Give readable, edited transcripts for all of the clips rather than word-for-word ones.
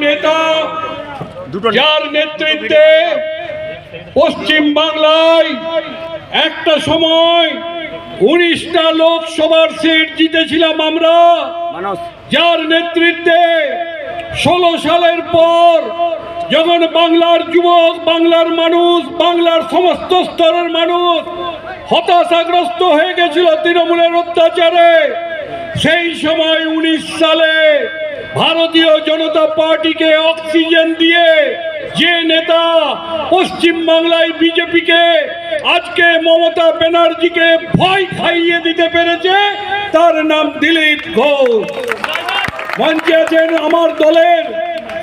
নেতা, যার নেতৃত্বে পশ্চিম বাংলায় একটা সময় 19টা লোকসভার সিট জিতেছিলাম আমরা, যার নেতৃত্বে 16 সালের পর যখন বাংলার যুবক, বাংলার মানুষ, বাংলার সমস্ত স্তরের মানুষ হতাশাগ্রস্ত হয়ে গেছিল তৃণমূলের অত্যাচারে, সেই সময় 19 সালে ভারতীয় জনতা পার্টিকে অক্সিজেন দিয়ে যে নেতা পশ্চিম বাংলায় বিজেপিকে, আজকে মমতা ব্যানার্জিকে ভয় খাইয়ে দিতে পেরেছে, তার নাম দিলীপ ঘোষ। মঞ্চে আছেন আমার দলের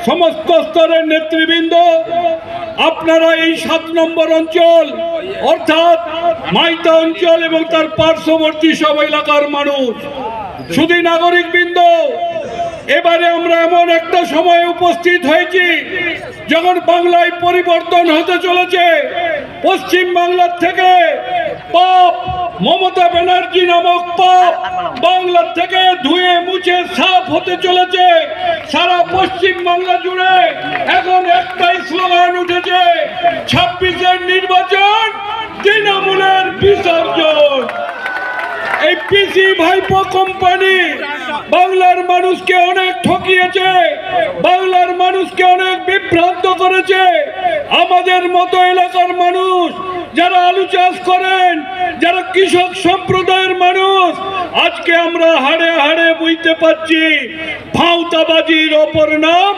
সমস্ত স্তরের নেতৃবৃন্দ। আপনারা এই 7 নম্বর অঞ্চল অর্থাৎ মাইতা অঞ্চল এবং তার পার্শ্ববর্তী সব এলাকার মানুষ, শুধু নাগরিকবৃন্দ, এবারে আমরা এমন একটা সময়ে উপস্থিত হয়েছি যখন বাংলায় পরিবর্তন হতে চলেছে। পশ্চিম বাংলার থেকে পাপ, মমতা ব্যানার্জি নামক পাপ বাংলার থেকে ধুয়ে মুছে সাফ হতে চলেছে। সারা পশ্চিম বাংলা জুড়ে এখন একটাই স্লোগান উঠেছে, 26-এর নির্বাচন তৃণমূলের বিসর্জন। এই পিসি ভাইপো কোম্পানি বাংলার মানুষকে অনেক ঠকিয়েছে, বাংলার মানুষকে অনেক বিভ্রান্ত করেছে। আমাদের মতো এলাকার মানুষ যারা আলু চাষ করেন, যারা কৃষক সম্প্রদায়ের মানুষ, আজকে আমরা হাড়ে হাড়ে বুঝতে পারছি ভাওতাবাজির অপর নাম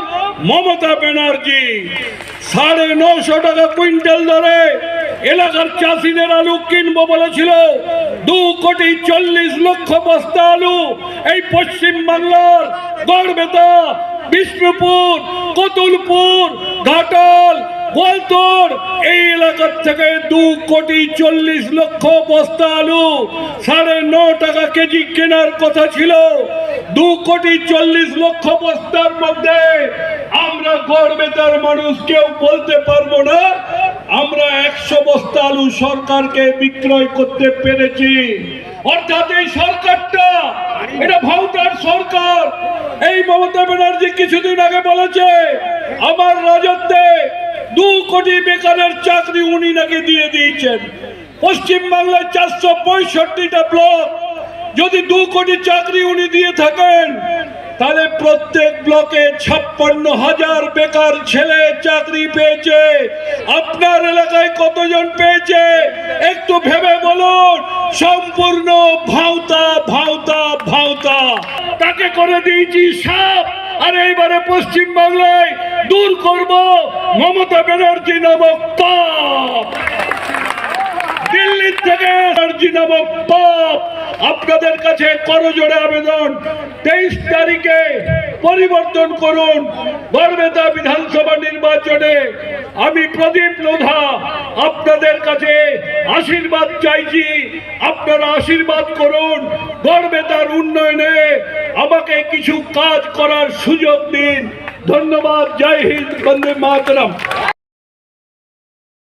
মমতা ব্যানার্জি। 950 টাকা কুইন্টাল দরে এলাকার চাষিদের আলু কিনবো বলেছিল। 2,40,00,000 বস্তা আলু এই পশ্চিম বাংলার গড়বেতা, বিষ্ণুপুর, কতুলপুর, ঘাটাল, গোয়ালতোড় এই এলাকার থেকে 2,40,00,000 বস্তা আলু 9.5 টাকা কেজি কেনার কথা ছিল। 2,40,00,000 বস্তার মধ্যে আমরা গড়বেতার মানুষ কেউ বলতে পারবো না আমরা 100 বস্তা আলু সরকারকে বিক্রয় করতে পেরেছি। অর্থাৎ এই সরকারটা এটা ভাউতার সরকার। এই মমতা ব্যানার্জি কিছুদিন আগে বলেছে আমার রাজত্বে 2 কোটি বেকারের চাকরি উনি নাকি দিয়ে দিয়েছেন। পশ্চিম বাংলায় 465টা ব্লক, যদি 2 কোটি চাকরি উনি দিয়ে থাকেন তাহলে প্রত্যেক ব্লকে 56,000 বেকার ছেলে চাকরি পেয়েছে। আপনার এলাকায় কতজন পেয়েছে একটু ভেবে বলুন। সম্পূর্ণ ভাওতা ভাওতা ভাওতা, তাকে করে দিয়েছি সাপ। আর এইবারে পশ্চিম বাংলায় দূর করব মমতা ব্যানার্জি নামক পাপ, দিল্লি থেকে ব্যানার্জি নামক পাপ। আপনাদের কাছে করজোড়ে আবেদন, 23 তারিখে পরিবর্তন করুন। গড়বেতা বিধানসভা নির্বাচনে আমি প্রদীপ লোধা আপনাদের কাছে আশীর্বাদ চাইছি। আপনারা আশীর্বাদ করুন, গড়বেতার উন্নয়নে আমাকে কিছু কাজ করার সুযোগ দিন। ধন্যবাদ। জয় হিন্দ, বন্দে মাতরম।